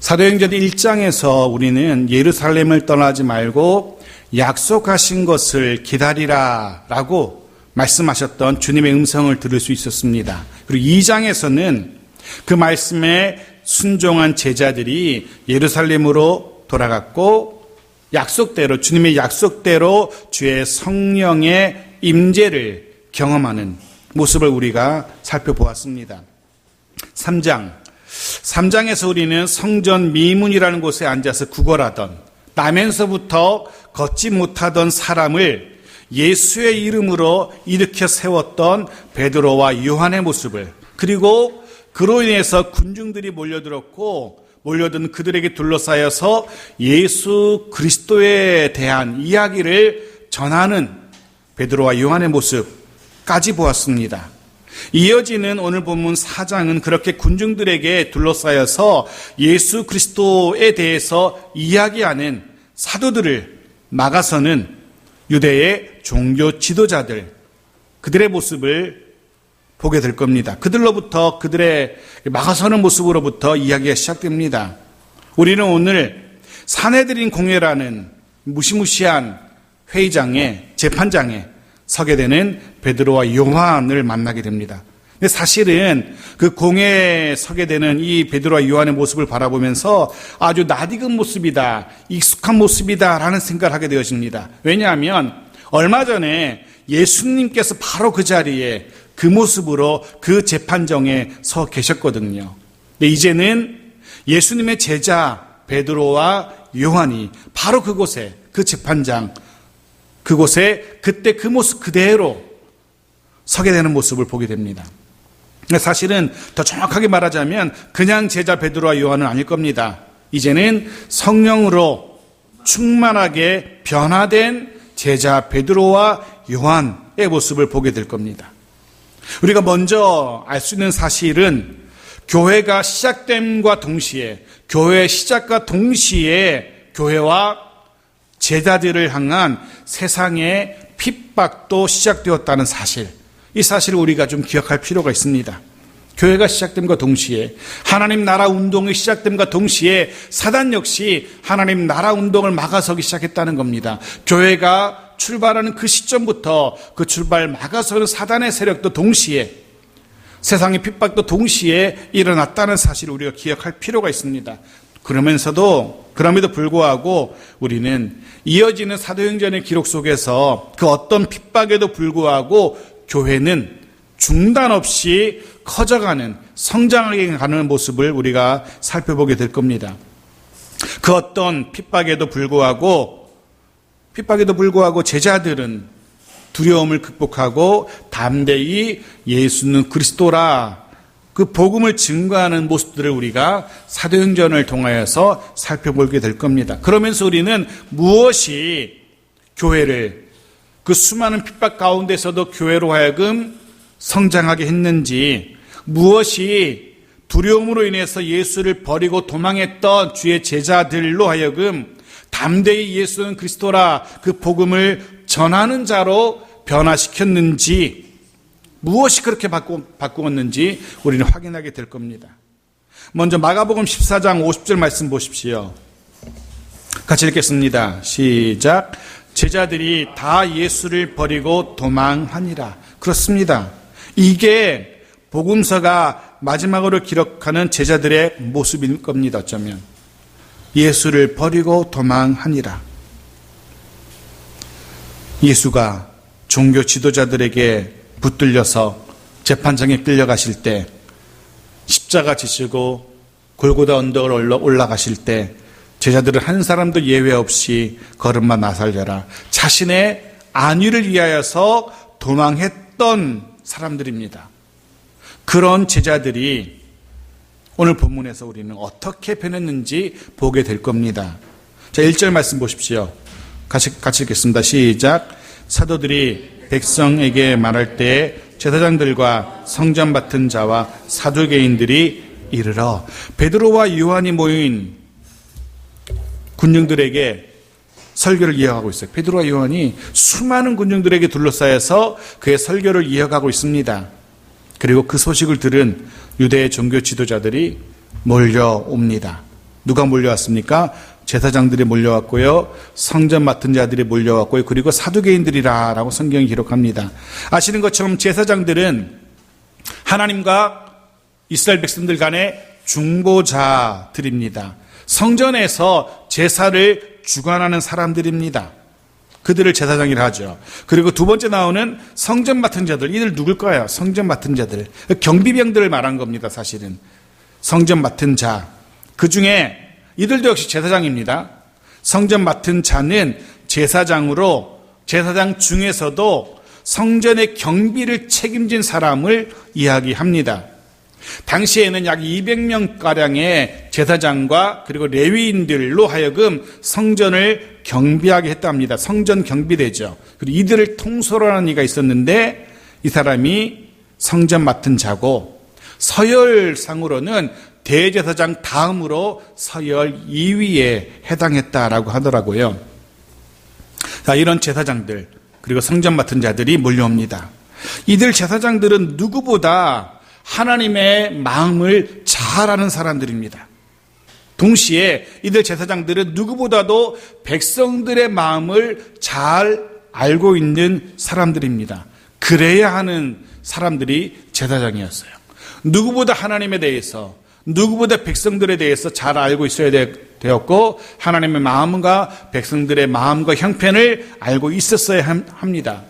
사도행전 1장에서 우리는 예루살렘을 떠나지 말고 약속하신 것을 기다리라 라고 말씀하셨던 주님의 음성을 들을 수 있었습니다. 그리고 2장에서는 그 말씀에 순종한 제자들이 예루살렘으로 돌아갔고 약속대로, 주님의 약속대로 주의 성령의 임재를 경험하는 모습을 우리가 살펴보았습니다. 3장에서 우리는 성전 미문이라는 곳에 앉아서 구걸하던, 나면서부터 걷지 못하던 사람을 예수의 이름으로 일으켜 세웠던 베드로와 요한의 모습을, 그리고 그로 인해서 군중들이 몰려든 그들에게 둘러싸여서 예수 그리스도에 대한 이야기를 전하는 베드로와 요한의 모습까지 보았습니다. 이어지는 오늘 본문 4장은 그렇게 군중들에게 둘러싸여서 예수 그리스도에 대해서 이야기하는 사도들을 막아서는 유대의 종교 지도자들, 그들의 모습을 보게 될 겁니다. 그들로부터, 그들의 막아서는 모습으로부터 이야기가 시작됩니다. 우리는 오늘 산헤드린 공회라는 무시무시한 회의장에, 재판장에 서게 되는 베드로와 요한을 만나게 됩니다. 근데 사실은 그 공회에 서게 되는 이 베드로와 요한의 모습을 바라보면서 아주 낯익은 모습이다, 익숙한 모습이다 라는 생각을 하게 되어집니다. 왜냐하면 얼마 전에 예수님께서 바로 그 자리에 그 모습으로 그 재판정에 서 계셨거든요. 근데 이제는 예수님의 제자 베드로와 요한이 바로 그곳에, 그 재판장, 그곳에 그때 그 모습 그대로 서게 되는 모습을 보게 됩니다. 사실은 더 정확하게 말하자면 그냥 제자 베드로와 요한은 아닐 겁니다. 이제는 성령으로 충만하게 변화된 제자 베드로와 요한의 모습을 보게 될 겁니다. 우리가 먼저 알 수 있는 사실은 교회가 시작됨과 동시에, 교회의 시작과 동시에 교회와 제자들을 향한 세상의 핍박도 시작되었다는 사실, 이 사실을 우리가 좀 기억할 필요가 있습니다. 교회가 시작됨과 동시에, 하나님 나라 운동이 시작됨과 동시에 사단 역시 하나님 나라 운동을 막아서기 시작했다는 겁니다. 교회가 출발하는 그 시점부터 그 출발 막아서는 사단의 세력도 동시에, 세상의 핍박도 동시에 일어났다는 사실을 우리가 기억할 필요가 있습니다. 그럼에도 불구하고 우리는 이어지는 사도행전의 기록 속에서 그 어떤 핍박에도 불구하고 교회는 중단 없이 커져가는, 성장하게 가는 모습을 우리가 살펴보게 될 겁니다. 그 어떤 핍박에도 불구하고 제자들은 두려움을 극복하고 담대히 예수는 그리스도라, 그 복음을 증거하는 모습들을 우리가 사도행전을 통하여서 살펴보게 될 겁니다. 그러면서 우리는 무엇이 교회를, 그 수많은 핍박 가운데서도 교회로 하여금 성장하게 했는지, 무엇이 두려움으로 인해서 예수를 버리고 도망했던 주의 제자들로 하여금 담대히 예수는 그리스도라, 그 복음을 전하는 자로 변화시켰는지, 무엇이 그렇게 바꾸었는지 우리는 확인하게 될 겁니다. 먼저 마가복음 14장 50절 말씀 보십시오. 같이 읽겠습니다. 시작. 제자들이 다 예수를 버리고 도망하니라. 그렇습니다. 이게 복음서가 마지막으로 기록하는 제자들의 모습일 겁니다. 어쩌면 예수를 버리고 도망하니라. 예수가 종교 지도자들에게 붙들려서 재판장에 끌려가실 때, 십자가 지시고 골고다 언덕을 올라가실 때 제자들은 한 사람도 예외 없이 걸음마 나살려라, 자신의 안위를 위하여서 도망했던 사람들입니다. 그런 제자들이 오늘 본문에서 우리는 어떻게 변했는지 보게 될 겁니다. 자, 1절 말씀 보십시오. 같이 읽겠습니다. 시작. 사도들이 백성에게 말할 때에 제사장들과 성전 맡은 자와 사두개인들이 이르러 베드로와 요한이 모인 군중들에게 설교를 이어가고 있어요. 베드로와 요한이 수많은 군중들에게 둘러싸여서 그의 설교를 이어가고 있습니다. 그리고 그 소식을 들은 유대의 종교 지도자들이 몰려옵니다. 누가 몰려왔습니까? 제사장들이 몰려왔고요. 성전 맡은 자들이 몰려왔고요. 그리고 사두개인들이라고 성경이 기록합니다. 아시는 것처럼 제사장들은 하나님과 이스라엘 백성들 간의 중보자들입니다. 성전에서 제사를 주관하는 사람들입니다. 그들을 제사장이라 하죠. 그리고 두 번째 나오는 성전 맡은 자들. 이들 누굴까요? 성전 맡은 자들. 경비병들을 말한 겁니다, 사실은. 성전 맡은 자. 그 중에 이들도 역시 제사장입니다. 성전 맡은 자는 제사장으로, 제사장 중에서도 성전의 경비를 책임진 사람을 이야기합니다. 당시에는 약 200명가량의 제사장과 그리고 레위인들로 하여금 성전을 경비하게 했답니다. 성전 경비대죠. 그리고 이들을 통솔하는 이가 있었는데 이 사람이 성전 맡은 자고, 서열상으로는 대제사장 다음으로 서열 2위에 해당했다라고 하더라고요. 자, 이런 제사장들 그리고 성전 맡은 자들이 몰려옵니다. 이들 제사장들은 누구보다 하나님의 마음을 잘 아는 사람들입니다. 동시에 이들 제사장들은 누구보다도 백성들의 마음을 잘 알고 있는 사람들입니다. 그래야 하는 사람들이 제사장이었어요. 누구보다 하나님에 대해서, 누구보다 백성들에 대해서 잘 알고 있어야 되었고, 하나님의 마음과 백성들의 마음과 형편을 알고 있었어야 합니다.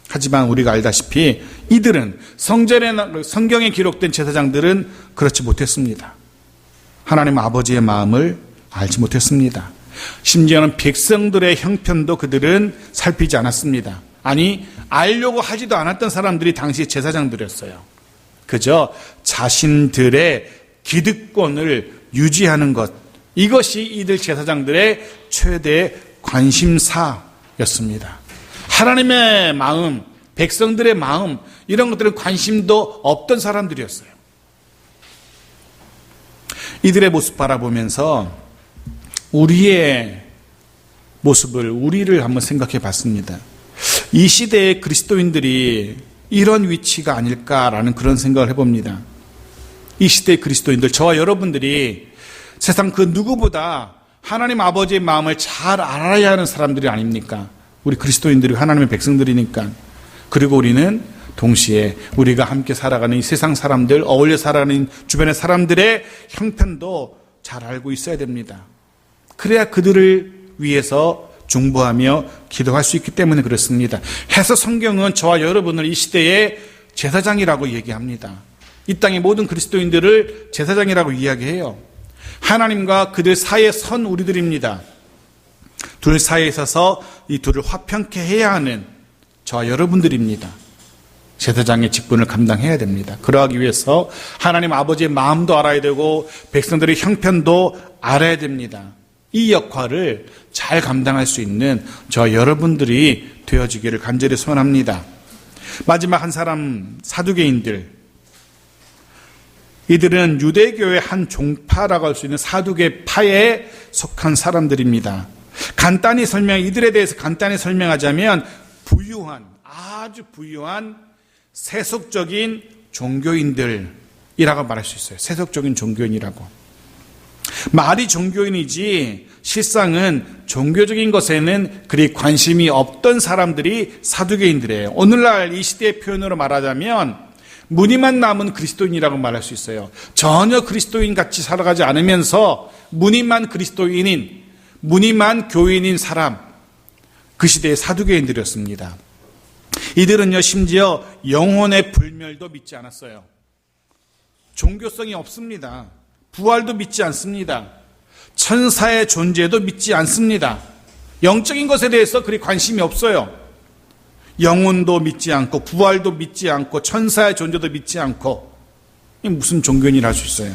하지만 우리가 알다시피 이들은 성경에 기록된 제사장들은 그렇지 못했습니다. 하나님 아버지의 마음을 알지 못했습니다. 심지어는 백성들의 형편도 그들은 살피지 않았습니다. 아니, 알려고 하지도 않았던 사람들이 당시 제사장들이었어요. 그저 자신들의 기득권을 유지하는 것, 이것이 이들 제사장들의 최대 관심사였습니다. 하나님의 마음, 백성들의 마음, 이런 것들은 관심도 없던 사람들이었어요. 이들의 모습 바라보면서 우리의 모습을, 우리를 한번 생각해 봤습니다. 이 시대의 그리스도인들이 이런 위치가 아닐까라는 그런 생각을 해봅니다. 이 시대의 그리스도인들, 저와 여러분들이 세상 그 누구보다 하나님 아버지의 마음을 잘 알아야 하는 사람들이 아닙니까? 우리 그리스도인들이 하나님의 백성들이니까. 그리고 우리는 동시에 우리가 함께 살아가는 이 세상 사람들, 어울려 살아가는 주변의 사람들의 형편도 잘 알고 있어야 됩니다. 그래야 그들을 위해서 중보하며 기도할 수 있기 때문에 그렇습니다. 해서 성경은 저와 여러분을 이 시대의 제사장이라고 얘기합니다. 이 땅의 모든 그리스도인들을 제사장이라고 이야기해요. 하나님과 그들 사이에 선 우리들입니다. 둘 사이에 서서 이 둘을 화평케 해야 하는 저와 여러분들입니다. 제사장의 직분을 감당해야 됩니다. 그러하기 위해서 하나님 아버지의 마음도 알아야 되고 백성들의 형편도 알아야 됩니다. 이 역할을 잘 감당할 수 있는 저와 여러분들이 되어지기를 간절히 소원합니다. 마지막 한 사람, 사두개인들. 이들은 유대교의 한 종파라고 할 수 있는 사두개파에 속한 사람들입니다. 이들에 대해서 간단히 설명하자면 아주 부유한 세속적인 종교인들이라고 말할 수 있어요. 세속적인 종교인이라고. 말이 종교인이지 실상은 종교적인 것에는 그리 관심이 없던 사람들이 사두개인들이에요. 오늘날 이 시대의 표현으로 말하자면 무늬만 남은 그리스도인이라고 말할 수 있어요. 전혀 그리스도인 같이 살아가지 않으면서 무늬만 그리스도인인, 무늬만 교인인 사람, 그 시대의 사두개인들이었습니다. 이들은요, 심지어 영혼의 불멸도 믿지 않았어요. 종교성이 없습니다. 부활도 믿지 않습니다. 천사의 존재도 믿지 않습니다. 영적인 것에 대해서 그리 관심이 없어요. 영혼도 믿지 않고 부활도 믿지 않고 천사의 존재도 믿지 않고 무슨 종교인이라 할 수 있어요.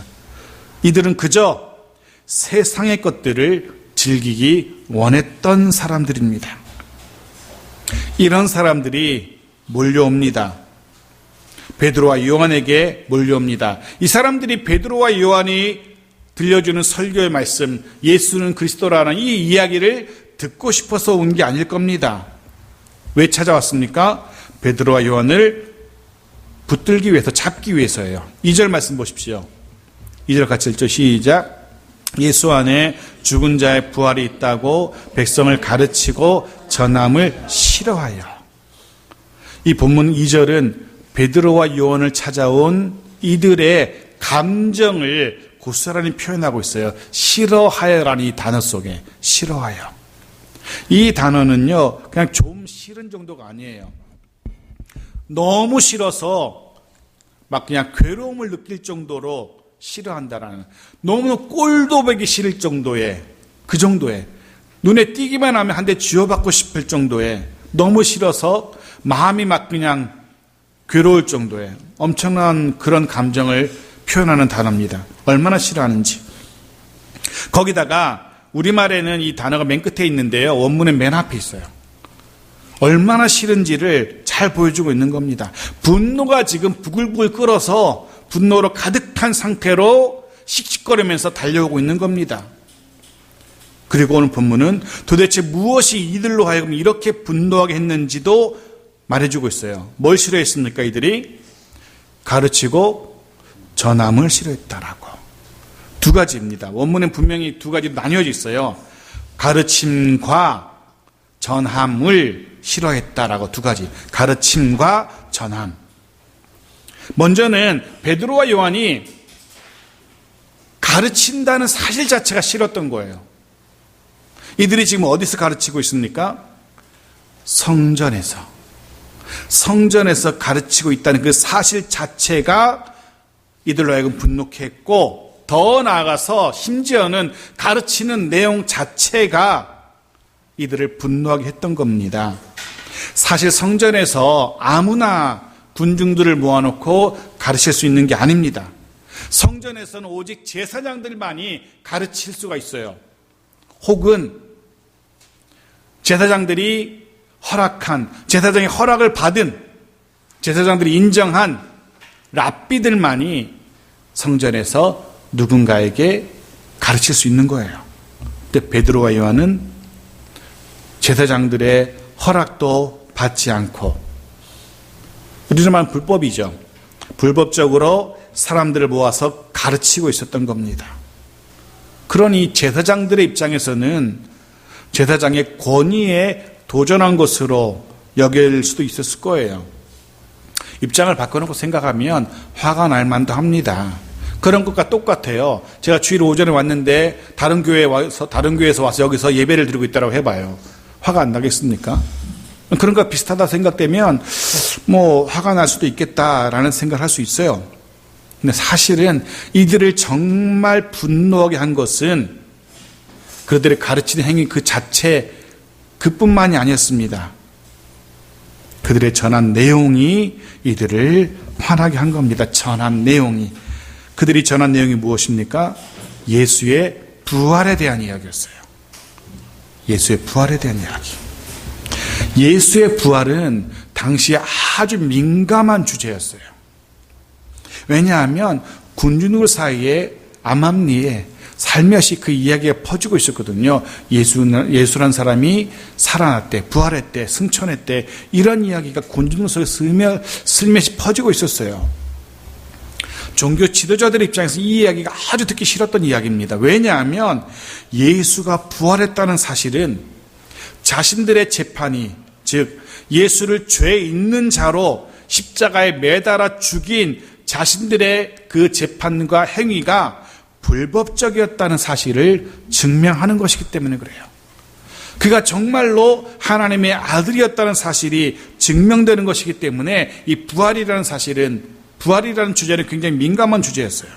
이들은 그저 세상의 것들을 즐기기 원했던 사람들입니다. 이런 사람들이 몰려옵니다. 베드로와 요한에게 몰려옵니다. 이 사람들이 베드로와 요한이 들려주는 설교의 말씀, 예수는 그리스도라는 이 이야기를 듣고 싶어서 온 게 아닐 겁니다. 왜 찾아왔습니까? 베드로와 요한을 붙들기 위해서, 잡기 위해서예요. 2절 말씀 보십시오. 2절 같이 읽죠. 시작. 예수 안에 죽은 자의 부활이 있다고 백성을 가르치고 전함을 싫어하여. 이 본문 2절은 베드로와 요한을 찾아온 이들의 감정을 고스란히 표현하고 있어요. 싫어하여라는 이 단어 속에 싫어하여. 이 단어는요, 그냥 좀 싫은 정도가 아니에요. 너무 싫어서 막 그냥 괴로움을 느낄 정도로 싫어한다라는, 너무 꼴도 보기 싫을 정도의, 그 정도의, 눈에 띄기만 하면 한 대 쥐어받고 싶을 정도의, 너무 싫어서 마음이 막 그냥 괴로울 정도의 엄청난 그런 감정을 표현하는 단어입니다. 얼마나 싫어하는지. 거기다가 우리말에는 이 단어가 맨 끝에 있는데요, 원문은 맨 앞에 있어요. 얼마나 싫은지를 잘 보여주고 있는 겁니다. 분노가 지금 부글부글 끓어서 분노로 가득한 상태로 씩씩거리면서 달려오고 있는 겁니다. 그리고 오늘 본문은 도대체 무엇이 이들로 하여금 이렇게 분노하게 했는지도 말해주고 있어요. 뭘 싫어했습니까? 이들이 가르치고 전함을 싫어했다라고. 두 가지입니다. 원문은 분명히 두 가지로 나뉘어져 있어요. 가르침과 전함을 싫어했다라고 두 가지. 가르침과 전함. 먼저는 베드로와 요한이 가르친다는 사실 자체가 싫었던 거예요. 이들이 지금 어디서 가르치고 있습니까? 성전에서 가르치고 있다는 그 사실 자체가 이들로 하여금 분노케 했고, 더 나아가서 심지어는 가르치는 내용 자체가 이들을 분노하게 했던 겁니다. 사실 성전에서 아무나 군중들을 모아놓고 가르칠 수 있는 게 아닙니다. 성전에서는 오직 제사장들만이 가르칠 수가 있어요. 혹은 제사장들이 허락한, 제사장의 허락을 받은, 제사장들이 인정한 랍비들만이 성전에서 누군가에게 가르칠 수 있는 거예요. 근데 베드로와 요한은 제사장들의 허락도 받지 않고, 우리는 말하면 불법이죠. 불법적으로 사람들을 모아서 가르치고 있었던 겁니다. 그러니 제사장들의 입장에서는 제사장의 권위에 도전한 것으로 여길 수도 있었을 거예요. 입장을 바꿔놓고 생각하면 화가 날 만도 합니다. 그런 것과 똑같아요. 제가 주일 오전에 왔는데 다른 교회에서 와서 여기서 예배를 드리고 있다고 해봐요. 화가 안 나겠습니까? 그런 것과 비슷하다 생각되면 뭐 화가 날 수도 있겠다라는 생각을 할 수 있어요. 근데 사실은 이들을 정말 분노하게 한 것은 그들의 가르치는 행위 그 자체 그뿐만이 아니었습니다. 그들의 전한 내용이 이들을 화나게 한 겁니다. 전한 내용이. 그들이 전한 내용이 무엇입니까? 예수의 부활에 대한 이야기였어요. 예수의 부활에 대한 이야기. 예수의 부활은 당시에 아주 민감한 주제였어요. 왜냐하면 군중들 사이에 암암리에 살며시 그 이야기가 퍼지고 있었거든요. 예수란 사람이 살아났대, 부활했대, 승천했대, 이런 이야기가 군중들 속에 슬며시 퍼지고 있었어요. 종교 지도자들의 입장에서 이 이야기가 아주 듣기 싫었던 이야기입니다. 왜냐하면 예수가 부활했다는 사실은 자신들의 재판이, 즉 예수를 죄 있는 자로 십자가에 매달아 죽인 자신들의 그 재판과 행위가 불법적이었다는 사실을 증명하는 것이기 때문에 그래요. 그가 정말로 하나님의 아들이었다는 사실이 증명되는 것이기 때문에 이 부활이라는 사실은, 부활이라는 주제는 굉장히 민감한 주제였어요.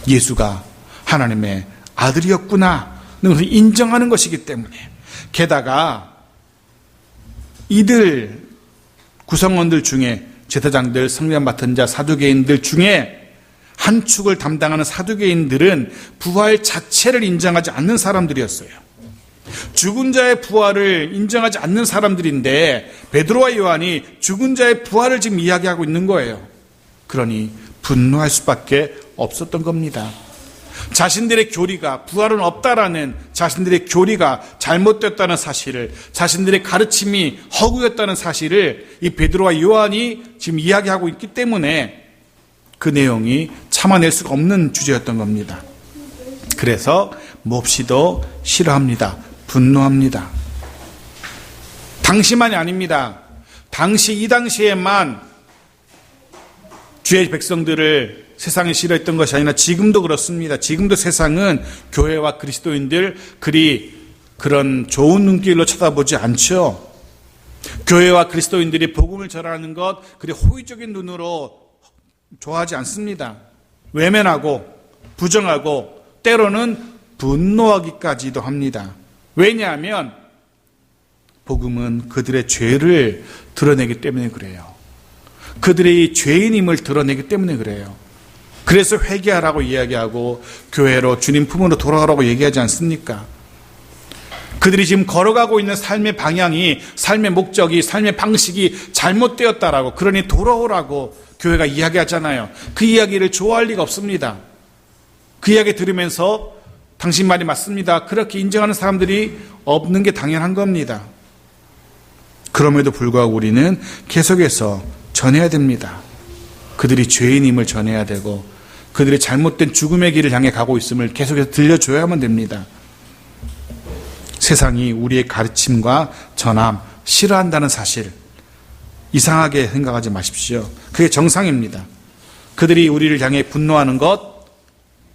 예수가 하나님의 아들이었구나 는 것을 인정하는 것이기 때문에. 게다가 이들 구성원들 중에 제사장들, 성령 맡은 자, 사두개인들 중에 한 축을 담당하는 사두개인들은 부활 자체를 인정하지 않는 사람들이었어요. 죽은 자의 부활을 인정하지 않는 사람들인데 베드로와 요한이 죽은 자의 부활을 지금 이야기하고 있는 거예요. 그러니 분노할 수밖에 없었던 겁니다. 자신들의 교리가, 부활은 없다라는 자신들의 교리가 잘못됐다는 사실을, 자신들의 가르침이 허구였다는 사실을 이 베드로와 요한이 지금 이야기하고 있기 때문에 그 내용이 참아낼 수가 없는 주제였던 겁니다. 그래서 몹시도 싫어합니다. 분노합니다. 당시만이 아닙니다. 이 당시에만 주의 백성들을 세상이 싫어했던 것이 아니라 지금도 그렇습니다. 지금도 세상은 교회와 그리스도인들 그런 좋은 눈길로 쳐다보지 않죠. 교회와 그리스도인들이 복음을 전하는 것 그리 호의적인 눈으로 좋아하지 않습니다. 외면하고 부정하고 때로는 분노하기까지도 합니다. 왜냐하면 복음은 그들의 죄를 드러내기 때문에 그래요. 그들의 죄인임을 드러내기 때문에 그래요. 그래서 회개하라고 이야기하고 교회로 주님 품으로 돌아가라고 얘기하지 않습니까? 그들이 지금 걸어가고 있는 삶의 방향이, 삶의 목적이, 삶의 방식이 잘못되었다라고, 그러니 돌아오라고 교회가 이야기하잖아요. 그 이야기를 좋아할 리가 없습니다. 그 이야기 들으면서 당신 말이 맞습니다, 그렇게 인정하는 사람들이 없는 게 당연한 겁니다. 그럼에도 불구하고 우리는 계속해서 전해야 됩니다. 그들이 죄인임을 전해야 되고 그들이 잘못된 죽음의 길을 향해 가고 있음을 계속해서 들려줘야만 됩니다. 세상이 우리의 가르침과 전함 싫어한다는 사실 이상하게 생각하지 마십시오. 그게 정상입니다. 그들이 우리를 향해 분노하는 것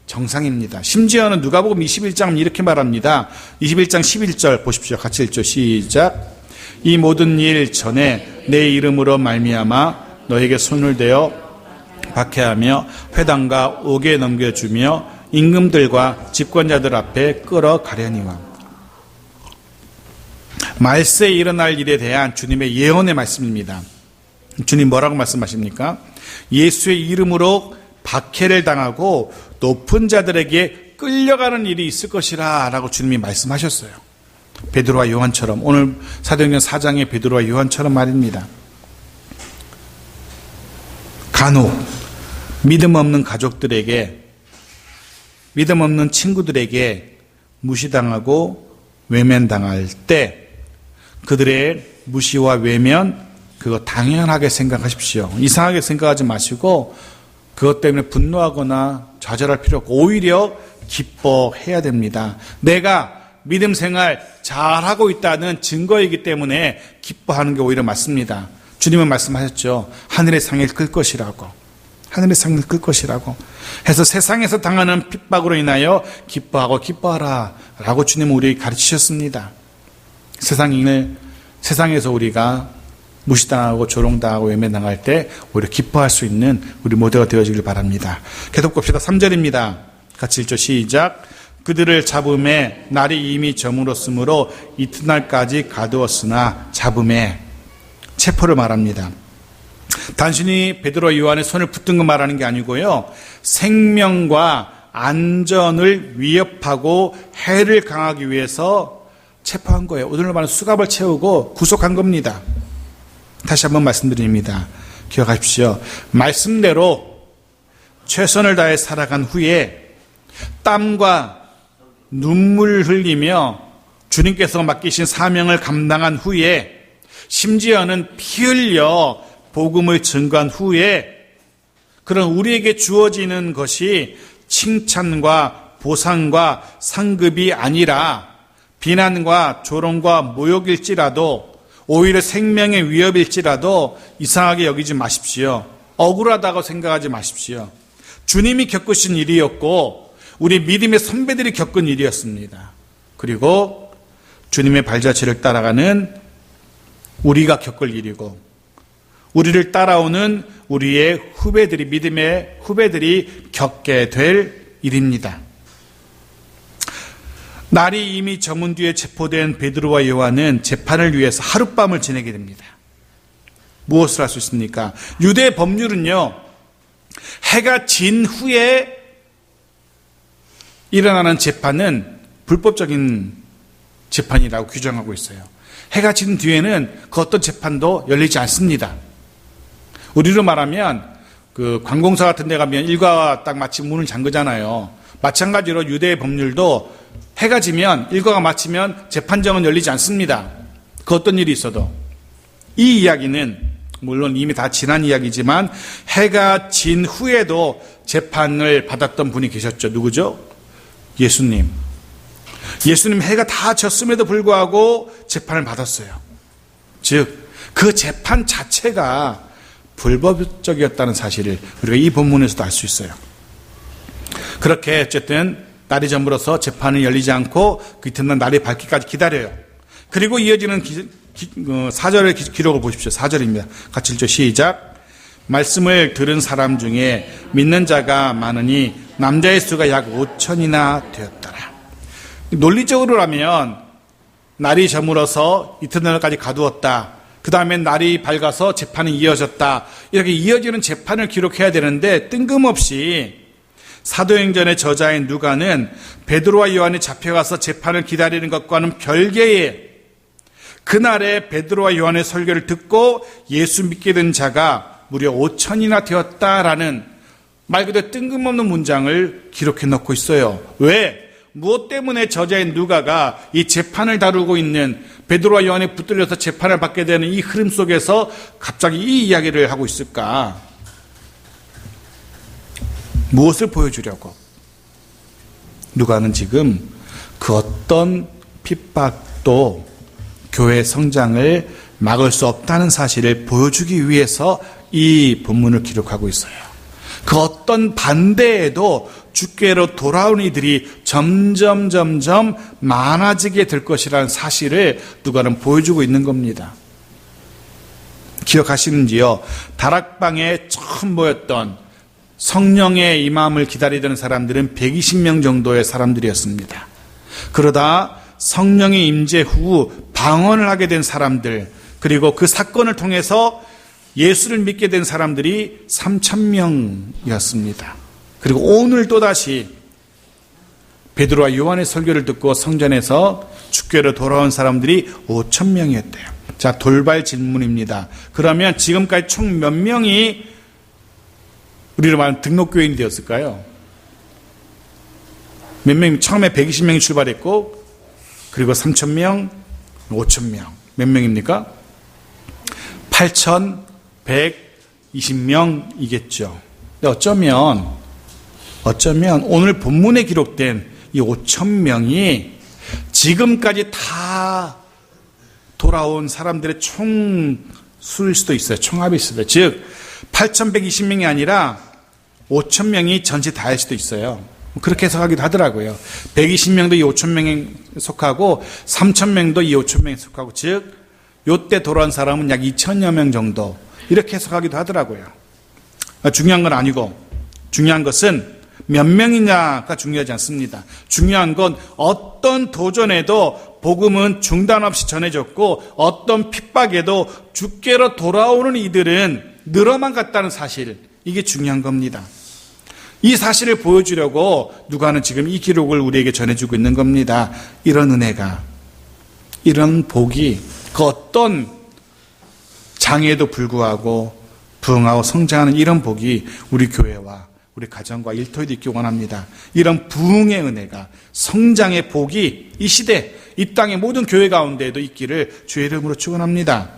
정상입니다. 심지어는 누가복음 21장 이렇게 말합니다. 21장 11절 보십시오. 같이 읽죠. 시작. 이 모든 일 전에 내 이름으로 말미암아 너에게 손을 대어 박해하며 회당과 옥에 넘겨주며 임금들과 집권자들 앞에 끌어가려니와. 말세에 일어날 일에 대한 주님의 예언의 말씀입니다. 주님 뭐라고 말씀하십니까? 예수의 이름으로 박해를 당하고 높은 자들에게 끌려가는 일이 있을 것이라 라고 주님이 말씀하셨어요. 베드로와 요한처럼, 오늘 사도행전 4장의 베드로와 요한처럼 말입니다. 간혹 믿음 없는 가족들에게, 믿음 없는 친구들에게 무시당하고 외면당할 때 그들의 무시와 외면 그거 당연하게 생각하십시오. 이상하게 생각하지 마시고 그것 때문에 분노하거나 좌절할 필요 없고 오히려 기뻐해야 됩니다. 내가 믿음 생활 잘하고 있다는 증거이기 때문에 기뻐하는 게 오히려 맞습니다. 주님은 말씀하셨죠. 하늘의 상을 끌 것이라고. 하늘의 상을 끌 것이라고 해서 세상에서 당하는 핍박으로 인하여 기뻐하고 기뻐하라 라고 주님은 우리에게 가르치셨습니다. 세상에서 우리가 무시당하고 조롱당하고 외면당할 때 오히려 기뻐할 수 있는 우리 모두가 되어지길 바랍니다. 계속 봅시다. 3절입니다. 같이 읽죠. 시작. 그들을 잡음에 날이 이미 저물었으므로 이튿날까지 가두었으나 잡음에 체포를 말합니다. 단순히 베드로와 요한의 손을 붙든 거 말하는 게 아니고요. 생명과 안전을 위협하고 해를 강하기 위해서 체포한 거예요. 오늘로 말하면 수갑을 채우고 구속한 겁니다. 다시 한번 말씀드립니다. 기억하십시오. 말씀대로 최선을 다해 살아간 후에 땀과 눈물 흘리며 주님께서 맡기신 사명을 감당한 후에 심지어는 피 흘려 복음을 증거한 후에 그런 우리에게 주어지는 것이 칭찬과 보상과 상급이 아니라 비난과 조롱과 모욕일지라도 오히려 생명의 위협일지라도 이상하게 여기지 마십시오. 억울하다고 생각하지 마십시오. 주님이 겪으신 일이었고 우리 믿음의 선배들이 겪은 일이었습니다. 그리고 주님의 발자취를 따라가는 우리가 겪을 일이고 우리를 따라오는 우리의 후배들이, 믿음의 후배들이 겪게 될 일입니다. 날이 이미 저문 뒤에 체포된 베드로와 요한은 재판을 위해서 하룻밤을 지내게 됩니다. 무엇을 할 수 있습니까? 유대 법률은요, 해가 진 후에 일어나는 재판은 불법적인 재판이라고 규정하고 있어요. 해가 진 뒤에는 그 어떤 재판도 열리지 않습니다. 우리로 말하면 그 관공서 같은 데 가면 일과가 딱 마치면 문을 잠그잖아요. 마찬가지로 유대의 법률도 해가 지면, 일과가 마치면 재판정은 열리지 않습니다. 그 어떤 일이 있어도. 이 이야기는 물론 이미 다 지난 이야기지만 해가 진 후에도 재판을 받았던 분이 계셨죠. 누구죠? 예수님 해가 다 졌음에도 불구하고 재판을 받았어요. 즉, 그 재판 자체가 불법적이었다는 사실을 우리가 이 본문에서도 알 수 있어요. 그렇게 어쨌든 날이 저물어서 재판이 열리지 않고 그 이튿날 날이 밝기까지 기다려요. 그리고 이어지는 4절의 기록을 보십시오. 4절입니다. 같이 읽죠. 시작. 말씀을 들은 사람 중에 믿는 자가 많으니 남자의 수가 약 5천이나 되었더라. 논리적으로라면 날이 저물어서 이튿날까지 가두었다. 그 다음에 날이 밝아서 재판이 이어졌다. 이렇게 이어지는 재판을 기록해야 되는데 뜬금없이 사도행전의 저자인 누가는 베드로와 요한이 잡혀가서 재판을 기다리는 것과는 별개의 그날에 베드로와 요한의 설교를 듣고 예수 믿게 된 자가 무려 5천이나 되었다라는 말 그대로 뜬금없는 문장을 기록해 놓고 있어요. 왜? 무엇 때문에 저자인 누가가 이 재판을 다루고 있는 베드로와 요한이 붙들려서 재판을 받게 되는 이 흐름 속에서 갑자기 이 이야기를 하고 있을까? 무엇을 보여주려고? 누가는 지금 그 어떤 핍박도 교회 성장을 막을 수 없다는 사실을 보여주기 위해서 이 본문을 기록하고 있어요. 그 어떤 반대에도 주께로 돌아온 이들이 점점 많아지게 될 것이라는 사실을 누가는 보여주고 있는 겁니다. 기억하시는지요? 다락방에 처음 모였던 성령의 임함을 기다리던 사람들은 120명 정도의 사람들이었습니다. 그러다 성령의 임재 후 방언을 하게 된 사람들, 그리고 그 사건을 통해서 예수를 믿게 된 사람들이 3,000명이었습니다. 그리고 오늘 또다시 베드로와 요한의 설교를 듣고 성전에서 주께로 돌아온 사람들이 5,000명이었대요. 자, 돌발 질문입니다. 그러면 지금까지 총 몇 명이 우리로 말하면 등록교인이 되었을까요? 몇 명, 처음에 120명이 출발했고, 그리고 3,000명, 5,000명. 몇 명입니까? 8,120명이겠죠. 어쩌면 오늘 본문에 기록된 이 5,000명이 지금까지 다 돌아온 사람들의 총수일 수도 있어요. 총합일 수도 있어요. 즉 8,120명이 아니라 5,000명이 전체 다일 수도 있어요. 그렇게 해석하기도 하더라고요. 120명도 이 5,000명에 속하고 3,000명도 이 5,000명에 속하고, 즉 요때 돌아온 사람은 약 2,000여 명 정도, 이렇게 해석하기도 하더라고요. 중요한 건 아니고, 중요한 것은 몇 명이냐가 중요하지 않습니다. 중요한 건 어떤 도전에도 복음은 중단 없이 전해졌고, 어떤 핍박에도 주께로 돌아오는 이들은 늘어만 갔다는 사실, 이게 중요한 겁니다. 이 사실을 보여주려고 누가는 지금 이 기록을 우리에게 전해주고 있는 겁니다. 이런 은혜가, 이런 복이 그 어떤 장애에도 불구하고 부흥하고 성장하는 이런 복이 우리 교회와 우리 가정과 일터에도 있기 원합니다. 이런 부흥의 은혜가, 성장의 복이 이 시대, 이 땅의 모든 교회 가운데에도 있기를 주의 이름으로 축원합니다.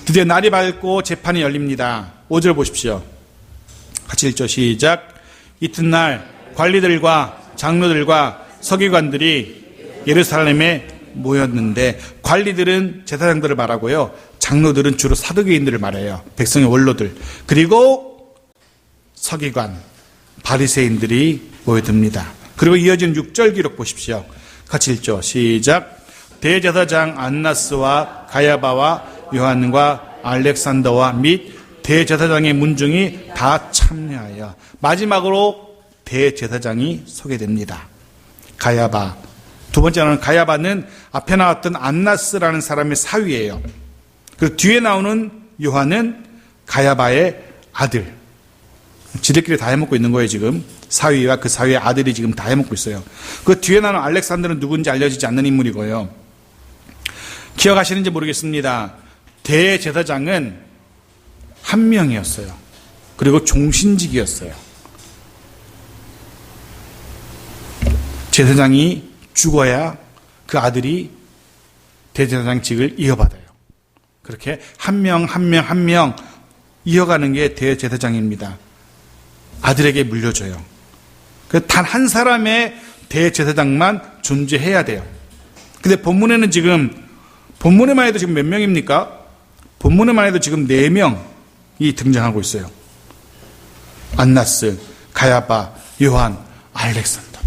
드디어 날이 밝고 재판이 열립니다. 5절 보십시오. 같이 읽죠. 시작. 이튿날 관리들과 장로들과 서기관들이 예루살렘에 모였는데, 관리들은 제사장들을 말하고요, 장로들은 주로 사두개인들을 말해요. 백성의 원로들. 그리고 서기관, 바리새인들이 모여듭니다. 그리고 이어지는 6절 기록 보십시오. 같이 읽죠. 시작. 대제사장 안나스와 가야바와 요한과 알렉산더와 및 대제사장의 문중이 다 참여하여, 마지막으로 대제사장이 소개됩니다. 가야바. 두 번째는 가야바는 앞에 나왔던 안나스라는 사람의 사위예요. 그리고 뒤에 나오는 요한은 가야바의 아들. 지들끼리 다 해먹고 있는 거예요, 지금. 사위와 그 사위의 아들이 지금 다 해먹고 있어요. 그 뒤에 나오는 알렉산더는 누군지 알려지지 않는 인물이고요. 기억하시는지 모르겠습니다. 대제사장은 한 명이었어요. 그리고 종신직이었어요. 제사장이 죽어야 그 아들이 대제사장직을 이어받아요. 그렇게 한 명 이어가는 게 대제사장입니다. 아들에게 물려줘요. 단 한 사람의 대제사장만 존재해야 돼요. 근데 본문에는 지금, 본문에만 해도 지금 몇 명입니까? 본문에만 해도 지금 4명이 등장하고 있어요. 안나스, 가야바, 요한, 알렉산더.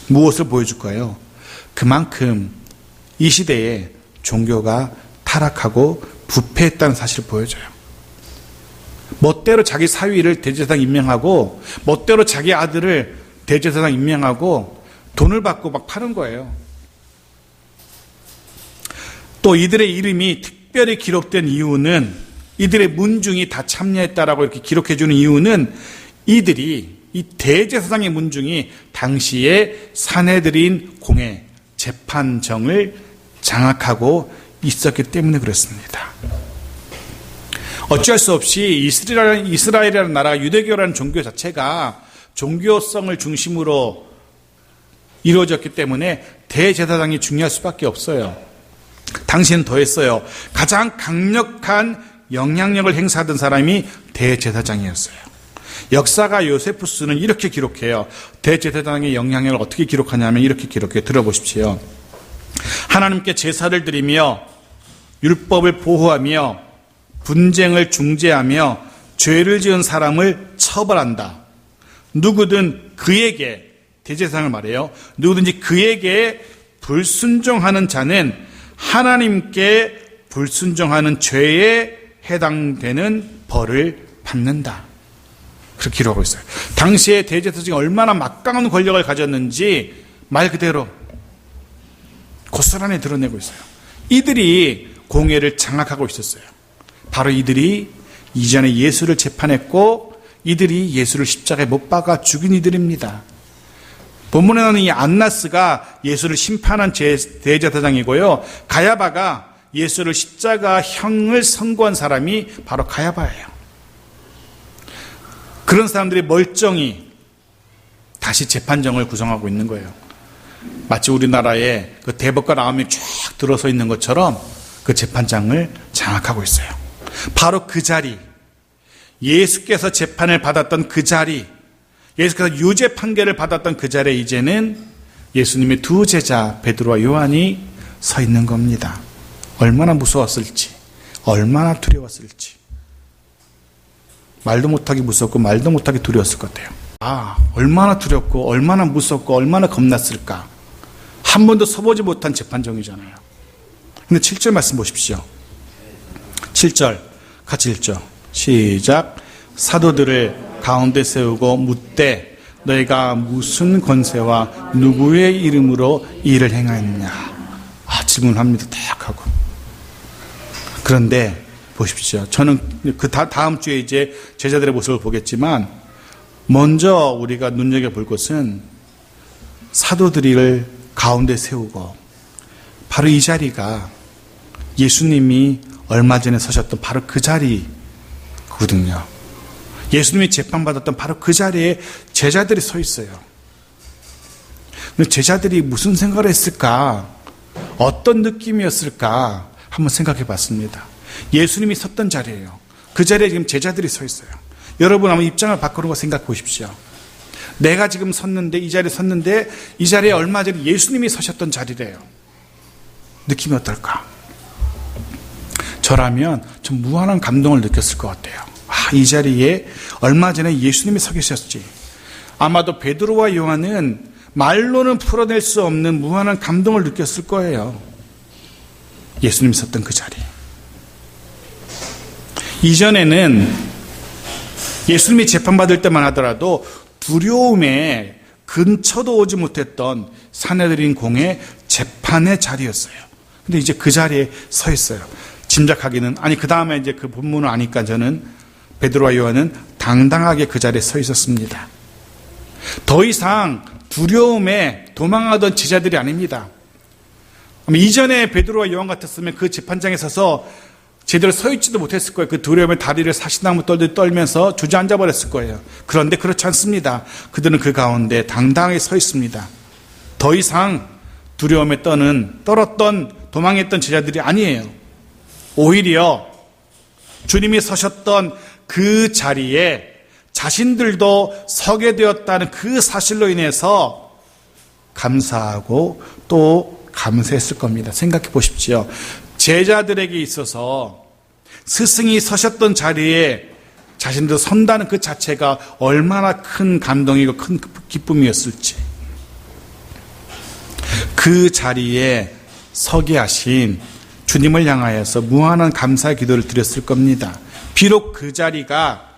무엇을 보여줄까요? 그만큼 이 시대에 종교가 타락하고 부패했다는 사실을 보여줘요. 멋대로 자기 사위를 대제사장 임명하고 멋대로 자기 아들을 대제사장 임명하고 돈을 받고 막 파는 거예요. 또 이들의 이름이 특별히 기록된 이유는, 이들의 문중이 다 참여했다라고 이렇게 기록해 주는 이유는, 이들이, 이 대제사장의 문중이 당시에 사내들인 공회, 재판정을 장악하고 있었기 때문에 그렇습니다. 어쩔 수 없이 이스라엘이라는 나라, 유대교라는 종교 자체가 종교성을 중심으로 이루어졌기 때문에 대제사장이 중요할 수밖에 없어요. 당시에는 더했어요. 가장 강력한 영향력을 행사하던 사람이 대제사장이었어요. 역사가 요세푸스는 이렇게 기록해요. 대제사장의 영향력을 어떻게 기록하냐면 이렇게 기록해요. 들어보십시오. 하나님께 제사를 드리며 율법을 보호하며 분쟁을 중재하며 죄를 지은 사람을 처벌한다. 누구든 그에게, 대제사장을 말해요. 누구든지 그에게 불순종하는 자는 하나님께 불순종하는 죄에 해당되는 벌을 받는다. 그렇게 기록하고 있어요. 당시에 대제사장이 얼마나 막강한 권력을 가졌는지 말 그대로 고스란히 드러내고 있어요. 이들이 공회를 장악하고 있었어요. 바로 이들이 이전에 예수를 재판했고 이들이 예수를 십자가에 못 박아 죽인 이들입니다. 본문에 나오는 이 안나스가 예수를 심판한 대제사장이고요. 가야바가 예수를 십자가형을 선고한 사람이 바로 가야바예요. 그런 사람들이 멀쩡히 다시 재판정을 구성하고 있는 거예요. 마치 우리나라에 그 대법관 9명이 쫙 들어서 있는 것처럼 그 재판장을 장악하고 있어요. 바로 그 자리, 예수께서 재판을 받았던 그 자리, 예수께서 유죄 판결을 받았던 그 자리에 이제는 예수님의 두 제자 베드로와 요한이 서 있는 겁니다. 얼마나 무서웠을지, 얼마나 두려웠을지. 말도 못하게 무섭고 말도 못하게 두려웠을 것 같아요. 얼마나 두렵고 얼마나 무섭고 얼마나 겁났을까. 한 번도 서보지 못한 재판정이잖아요. 근데 7절 말씀 보십시오. 7절 같이 읽죠. 시작. 사도들을 가운데 세우고 묻되 너희가 무슨 권세와 누구의 이름으로 일을 행하였느냐. 질문합니다. 딱 하고. 그런데 보십시오. 저는 그 다음 주에 이제 제자들의 모습을 보겠지만 먼저 우리가 눈여겨볼 것은 사도들을 가운데 세우고 바로 이 자리가 예수님이 얼마 전에 서셨던 바로 그 자리거든요. 예수님이 재판받았던 바로 그 자리에 제자들이 서 있어요. 근데 제자들이 무슨 생각을 했을까? 어떤 느낌이었을까? 한번 생각해 봤습니다. 예수님이 섰던 자리예요. 그 자리에 지금 제자들이 서 있어요. 여러분 한번 입장을 바꾸는 생각 보십시오. 내가 지금 섰는데, 이 자리에 섰는데 이 자리에 얼마 전에 예수님이 서셨던 자리래요. 느낌이 어떨까? 저라면 좀 무한한 감동을 느꼈을 것 같아요. 이 자리에 얼마 전에 예수님이 서 계셨지. 아마도 베드로와 요한은 말로는 풀어낼 수 없는 무한한 감동을 느꼈을 거예요. 예수님이 섰던 그 자리. 이전에는 예수님이 재판받을 때만 하더라도 두려움에 근처도 오지 못했던 사내들인 공의 재판의 자리였어요. 근데 이제 그 자리에 서 있어요. 짐작하기는, 그 다음에 이제 그 본문을 아니까 저는 베드로와 요한은 당당하게 그 자리에 서 있었습니다. 더 이상 두려움에 도망하던 제자들이 아닙니다. 이전에 베드로와 요한 같았으면 그 재판장에 서서 제대로 서 있지도 못했을 거예요. 그 두려움에 다리를 사시나무 떨면서 주저앉아 버렸을 거예요. 그런데 그렇지 않습니다. 그들은 그 가운데 당당하게 서 있습니다. 더 이상 두려움에 떨었던 도망했던 제자들이 아니에요. 오히려 주님이 서셨던 그 자리에 자신들도 서게 되었다는 그 사실로 인해서 감사하고 또 감사했을 겁니다. 생각해 보십시오. 제자들에게 있어서 스승이 서셨던 자리에 자신도 선다는 그 자체가 얼마나 큰 감동이고 큰 기쁨이었을지. 그 자리에 서게 하신 주님을 향하여서 무한한 감사의 기도를 드렸을 겁니다. 비록 그 자리가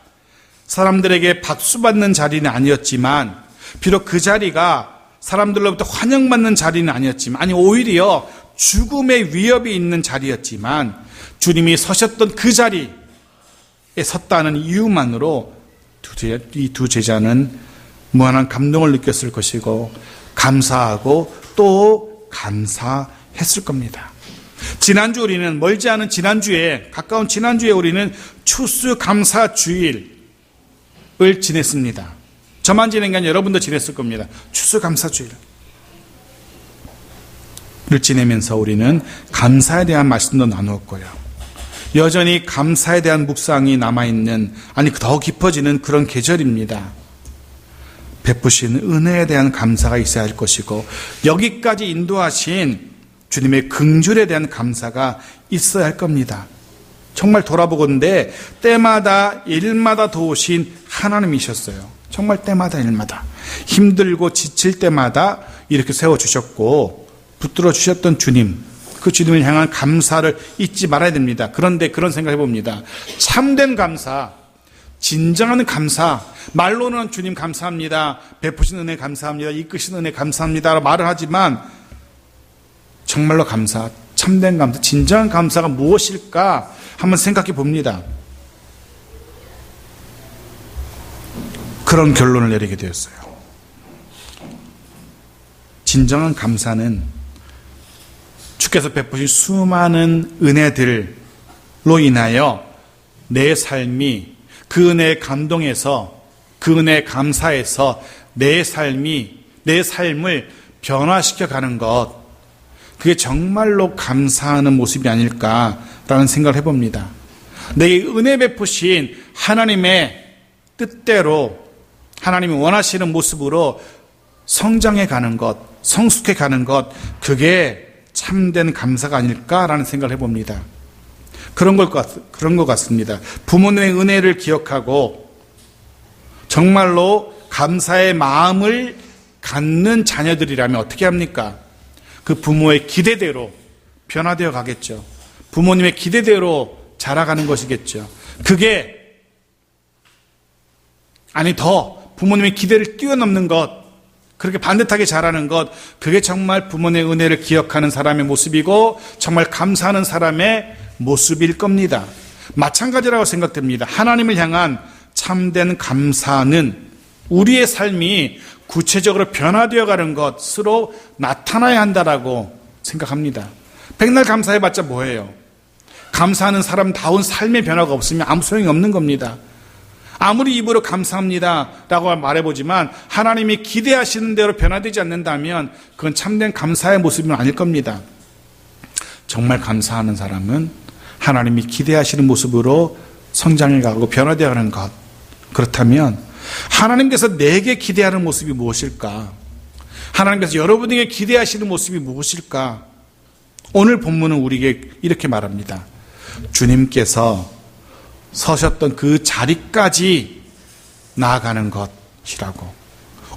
사람들에게 박수받는 자리는 아니었지만, 비록 그 자리가 사람들로부터 환영받는 자리는 아니었지만, 아니 오히려 죽음의 위협이 있는 자리였지만, 주님이 서셨던 그 자리에 섰다는 이유만으로 이 두 제자는 무한한 감동을 느꼈을 것이고 감사하고 또 감사했을 겁니다. 지난주 우리는 멀지 않은 지난주에, 가까운 지난주에 우리는 추수감사주일을 지냈습니다. 저만 지낸 게 아니라 여러분도 지냈을 겁니다. 추수감사주일을 지내면서 우리는 감사에 대한 말씀도 나누었고요. 여전히 감사에 대한 묵상이 남아있는, 아니 더 깊어지는 그런 계절입니다. 베푸신 은혜에 대한 감사가 있어야 할 것이고, 여기까지 인도하신 주님의 긍휼에 대한 감사가 있어야 할 겁니다. 정말 돌아보건대 때마다 일마다 도우신 하나님이셨어요. 정말 때마다 일마다 힘들고 지칠 때마다 이렇게 세워주셨고 붙들어 주셨던 주님, 그 주님을 향한 감사를 잊지 말아야 됩니다. 그런데 그런 생각해 봅니다. 참된 감사, 진정한 감사, 말로는 주님 감사합니다, 베푸신 은혜 감사합니다, 이끄신 은혜 감사합니다 말을 하지만 정말로 감사, 참된 감사, 진정한 감사가 무엇일까 한번 생각해 봅니다. 그런 결론을 내리게 되었어요. 진정한 감사는 주께서 베푸신 수많은 은혜들로 인하여 내 삶이 그 은혜에 감동해서, 그 은혜에 감사해서 내 삶을 변화시켜 가는 것, 그게 정말로 감사하는 모습이 아닐까라는 생각을 해봅니다. 내게 은혜 베푸신 하나님의 뜻대로, 하나님이 원하시는 모습으로 성장해 가는 것, 성숙해 가는 것, 그게 참된 감사가 아닐까라는 생각을 해봅니다. 그런 것 같습니다. 부모님의 은혜를 기억하고 정말로 감사의 마음을 갖는 자녀들이라면 어떻게 합니까? 그 부모의 기대대로 변화되어 가겠죠. 부모님의 기대대로 자라가는 것이겠죠. 그게, 아니 더 부모님의 기대를 뛰어넘는 것, 그렇게 반듯하게 자라는 것, 그게 정말 부모님의 은혜를 기억하는 사람의 모습이고 정말 감사하는 사람의 모습일 겁니다. 마찬가지라고 생각됩니다. 하나님을 향한 참된 감사는 우리의 삶이 구체적으로 변화되어 가는 것으로 나타나야 한다라고 생각합니다. 백날 감사해봤자 뭐예요? 감사하는 사람다운 삶의 변화가 없으면 아무 소용이 없는 겁니다. 아무리 입으로 감사합니다 라고 말해보지만 하나님이 기대하시는 대로 변화되지 않는다면 그건 참된 감사의 모습은 아닐 겁니다. 정말 감사하는 사람은 하나님이 기대하시는 모습으로 성장해 가고 변화되어 가는 것. 그렇다면 하나님께서 내게 기대하는 모습이 무엇일까? 하나님께서 여러분에게 기대하시는 모습이 무엇일까? 오늘 본문은 우리에게 이렇게 말합니다. 주님께서 서셨던 그 자리까지 나아가는 것이라고.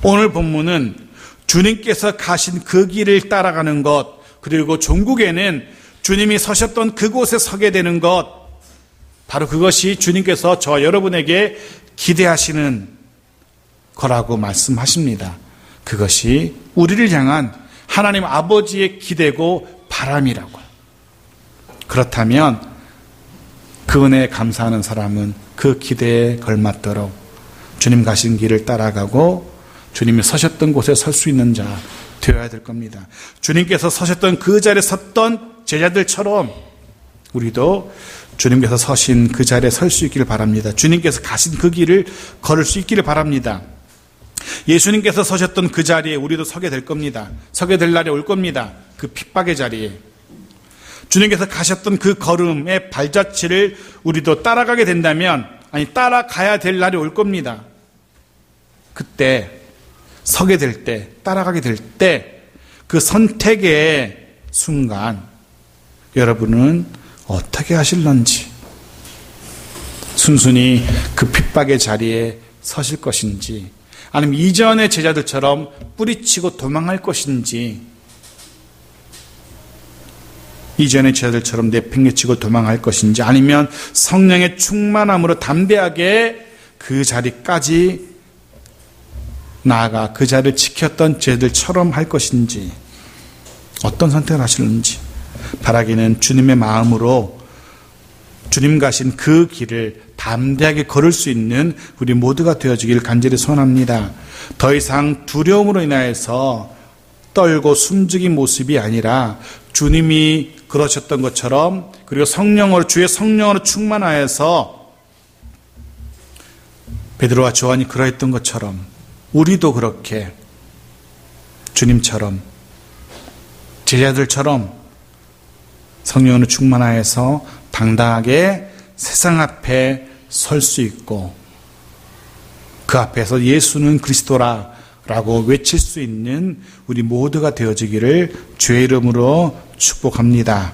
오늘 본문은 주님께서 가신 그 길을 따라가는 것, 그리고 종국에는 주님이 서셨던 그곳에 서게 되는 것, 바로 그것이 주님께서 저와 여러분에게 기대하시는 거라고 말씀하십니다. 그것이 우리를 향한 하나님 아버지의 기대고 바람이라고요. 그렇다면 그 은혜에 감사하는 사람은 그 기대에 걸맞도록 주님 가신 길을 따라가고 주님이 서셨던 곳에 설 수 있는 자 되어야 될 겁니다. 주님께서 서셨던 그 자리에 섰던 제자들처럼 우리도 주님께서 서신 그 자리에 설 수 있기를 바랍니다. 주님께서 가신 그 길을 걸을 수 있기를 바랍니다. 예수님께서 서셨던 그 자리에 우리도 서게 될 겁니다. 서게 될 날이 올 겁니다. 그 핍박의 자리에. 주님께서 가셨던 그 걸음의 발자취를 우리도 따라가게 된다면, 아니 따라가야 될 날이 올 겁니다. 그때 서게 될 때, 따라가게 될 때 그 선택의 순간 여러분은 어떻게 하실런지, 순순히 그 핍박의 자리에 서실 것인지, 아니면 이전의 제자들처럼 뿌리치고 도망할 것인지, 이전의 제자들처럼 내팽개치고 도망할 것인지, 아니면 성령의 충만함으로 담대하게 그 자리까지 나아가 그 자리를 지켰던 제자들처럼 할 것인지, 어떤 선택을 하실는지 바라기는 주님의 마음으로 주님 가신 그 길을 담대하게 걸을 수 있는 우리 모두가 되어주길 간절히 소원합니다. 더 이상 두려움으로 인하여서 떨고 숨죽인 모습이 아니라 주님이 그러셨던 것처럼, 그리고 주의 성령으로 충만하여서 베드로와 요한이 그러했던 것처럼 우리도 그렇게 주님처럼, 제자들처럼 성령으로 충만하여서 당당하게 세상 앞에 설 수 있고, 그 앞에서 예수는 그리스도라 라고 외칠 수 있는 우리 모두가 되어지기를 주의 이름으로 축복합니다.